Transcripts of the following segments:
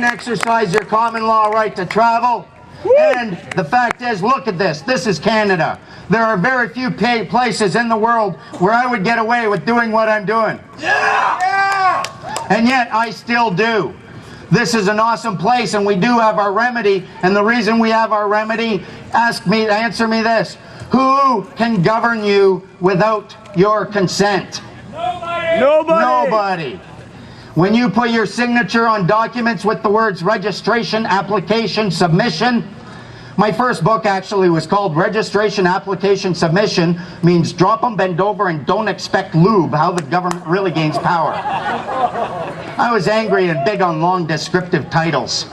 can exercise your common law right to travel. And the fact is, look at this. This is Canada. There are very few places in the world where I would get away with doing what I'm doing. Yeah! And yet I still do. This is an awesome place, and we do have our remedy. And the reason we have our remedy, answer me this. Who can govern you without your consent? Nobody! Nobody. When you put your signature on documents with the words registration, application, submission, my first book actually was called Registration, Application, Submission, means drop them, bend over, and don't expect lube, how the government really gains power. I was angry and big on long descriptive titles.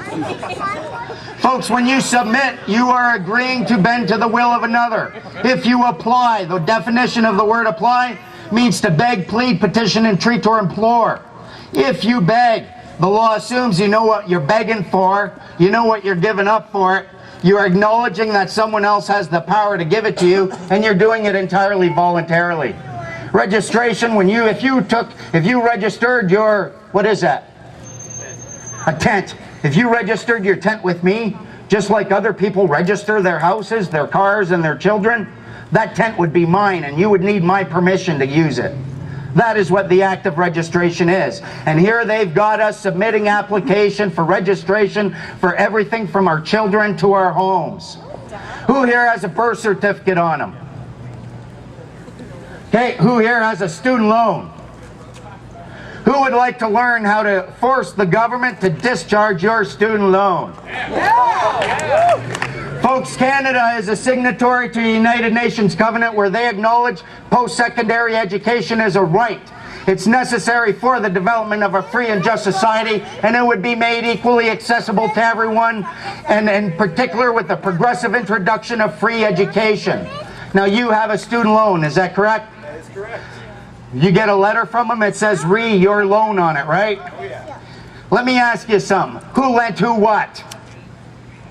Folks, when you submit, you are agreeing to bend to the will of another. If you apply, the definition of the word apply means to beg, plead, petition, entreat, or implore. If you beg, the law assumes you know what you're begging for, you know what you're giving up for it, you're acknowledging that someone else has the power to give it to you, and you're doing it entirely voluntarily. Registration, if you registered your, what is that? A tent. If you registered your tent with me, just like other people register their houses, their cars, and their children, that tent would be mine, and you would need my permission to use it. That is what the act of registration is. And here they've got us submitting application for registration for everything from our children to our homes. Who here has a birth certificate on them? Okay, who here has a student loan? Who would like to learn how to force the government to discharge your student loan? Folks, Canada is a signatory to the United Nations Covenant where they acknowledge post-secondary education as a right. It's necessary for the development of a free and just society, and it would be made equally accessible to everyone, and in particular with the progressive introduction of free education. Now, you have a student loan, is that correct? That is correct. You get a letter from them, it says your loan on it, right? Oh, yeah. Let me ask you something. Who lent who what?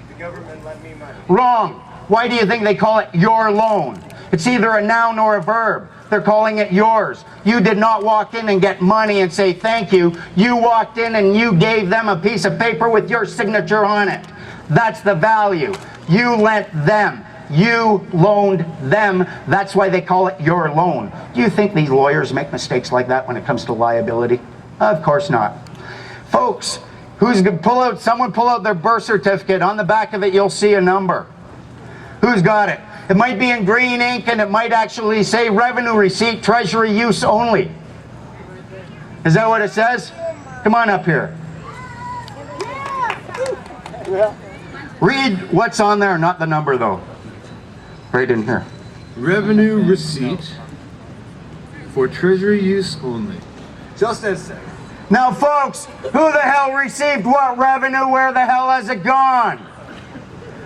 The government lent me money. Wrong. Why do you think they call it your loan? It's either a noun or a verb. They're calling it yours. You did not walk in and get money and say thank you. You walked in and you gave them a piece of paper with your signature on it. That's the value. You lent them. You loaned them. That's why they call it your loan. Do you think these lawyers make mistakes like that when it comes to liability? Of course not. Folks, who's going to someone pull out their birth certificate. On the back of it, you'll see a number. Who's got it? It might be in green ink, and it might actually say revenue receipt, treasury use only. Is that what it says? Come on up here. Read what's on there, not the number though. Right in here. Revenue receipt for treasury use only. Just as Now folks, who the hell received what revenue? Where the hell has it gone?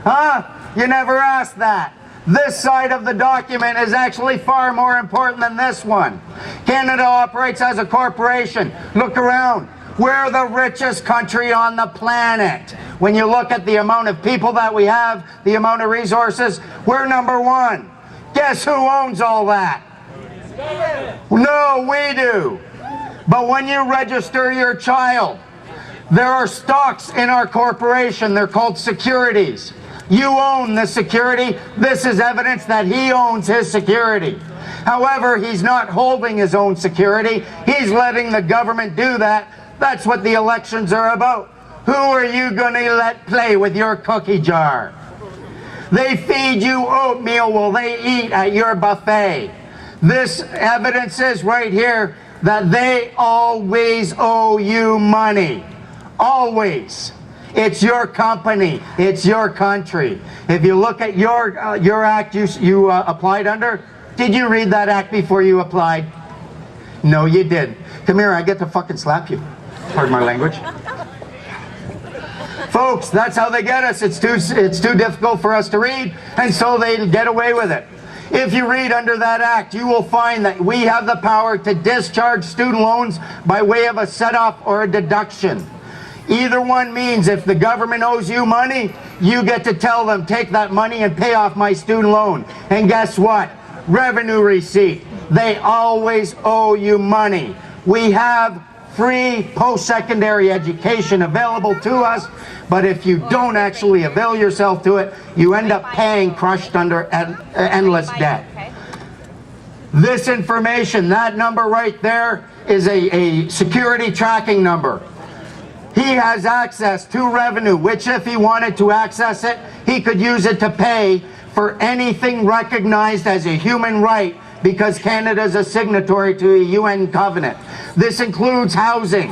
Huh? You never asked that. This side of the document is actually far more important than this one. Canada operates as a corporation. Look around. We're the richest country on the planet. When you look at the amount of people that we have, the amount of resources, we're number one. Guess who owns all that? No, we do. But when you register your child, there are stocks in our corporation. They're called securities. You own the security. This is evidence that he owns his security. However, he's not holding his own security. He's letting the government do that. That's what the elections are about. Who are you going to let play with your cookie jar? They feed you oatmeal while they eat at your buffet. This evidence is right here that they always owe you money. Always. It's your company. It's your country. If you look at your act you applied under, did you read that act before you applied? No, you didn't. Come here, I get to fucking slap you. Pardon my language. Folks, that's how they get us. It's too difficult for us to read, and so they get away with it. If you read under that act, you will find that we have the power to discharge student loans by way of a set-off or a deduction. Either one means if the government owes you money, you get to tell them, take that money and pay off my student loan. And guess what? Revenue receipt. They always owe you money. We have free post-secondary education available to us, but if you don't actually avail yourself to it, you end up paying crushed under endless debt. This information, that number right there, is a security tracking number. He has access to revenue, which if he wanted to access it, he could use it to pay for anything recognized as a human right, because Canada is a signatory to a UN covenant. This includes housing.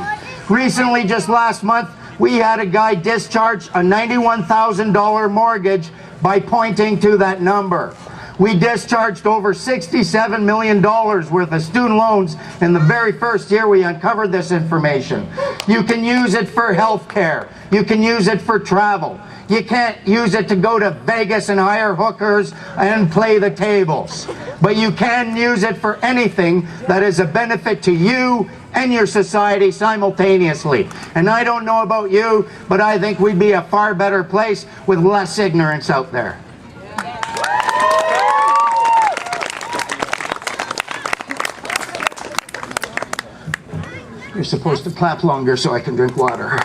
Recently, just last month, we had a guy discharge a $91,000 mortgage by pointing to that number. We discharged over $67 million worth of student loans in the very first year we uncovered this information. You can use it for health care. You can use it for travel. You can't use it to go to Vegas and hire hookers and play the tables. But you can use it for anything that is a benefit to you and your society simultaneously. And I don't know about you, but I think we'd be a far better place with less ignorance out there. You're supposed to clap longer so I can drink water.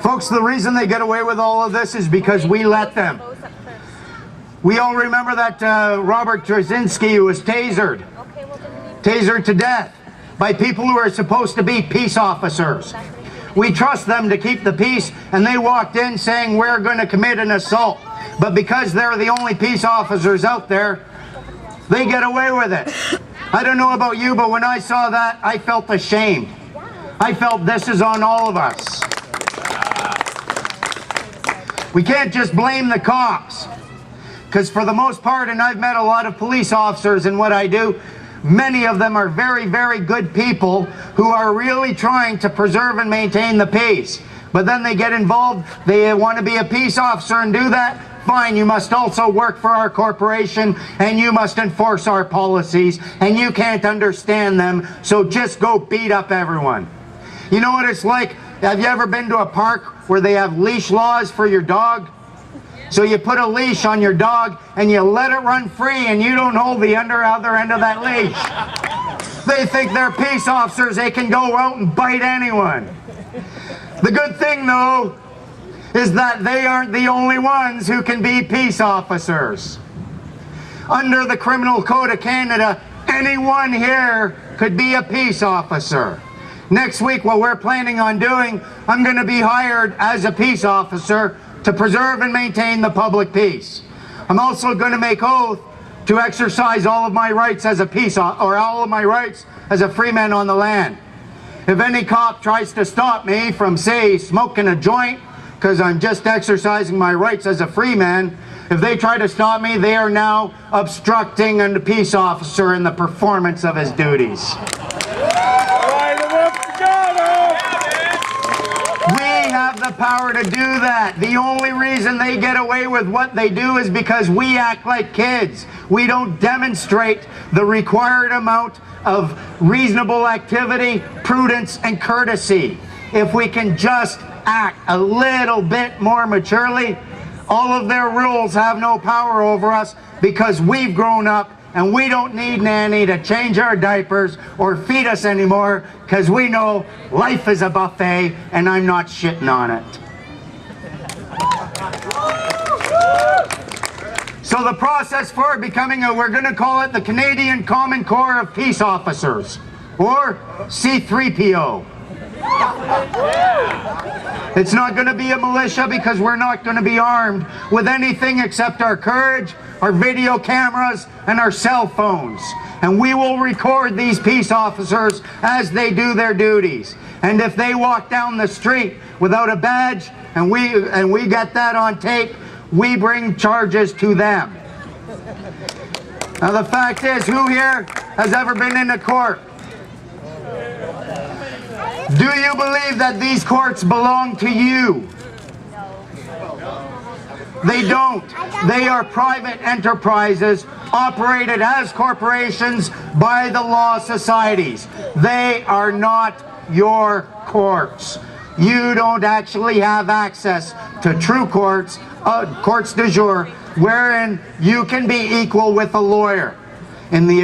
Folks, the reason they get away with all of this is because we let them. We all remember that Robert Drzezinski who was tasered to death by people who are supposed to be peace officers. We trust them to keep the peace, and they walked in saying we're going to commit an assault. But because they're the only peace officers out there, they get away with it. I don't know about you, but when I saw that, I felt ashamed. I felt this is on all of us. We can't just blame the cops. Because for the most part, and I've met a lot of police officers in what I do, many of them are very, very good people who are really trying to preserve and maintain the peace. But then they get involved, they want to be a peace officer and do that. Fine, you must also work for our corporation and you must enforce our policies and you can't understand them, so just go beat up everyone. You know what it's like? Have you ever been to a park where they have leash laws for your dog? So you put a leash on your dog and you let it run free and you don't hold the other end of that leash. They think they're peace officers, they can go out and bite anyone. The good thing though is that they aren't the only ones who can be peace officers. Under the Criminal Code of Canada, anyone here could be a peace officer. Next week, what we're planning on doing, I'm going to be hired as a peace officer to preserve and maintain the public peace. I'm also going to make oath to exercise all of my rights as a all of my rights as a free man on the land. If any cop tries to stop me from, say, smoking a joint, because I'm just exercising my rights as a free man, if they try to stop me, they are now obstructing a peace officer in the performance of his duties. We have the power to do that. The only reason they get away with what they do is because we act like kids. We don't demonstrate the required amount of reasonable activity, prudence, and courtesy. If we can just act a little bit more maturely, all of their rules have no power over us because we've grown up and we don't need Nanny to change our diapers or feed us anymore because we know life is a buffet and I'm not shitting on it. So the process for becoming we're going to call it the Canadian Common Corps of Peace Officers, or C3PO. It's not going to be a militia because we're not going to be armed with anything except our courage, our video cameras, and our cell phones. And we will record these peace officers as they do their duties. And if they walk down the street without a badge and we get that on tape, we bring charges to them. Now the fact is, who here has ever been in a court? Do you believe that these courts belong to you? They don't. They are private enterprises operated as corporations by the law societies. They are not your courts. You don't actually have access to true courts, courts de jour, wherein you can be equal with a lawyer. In the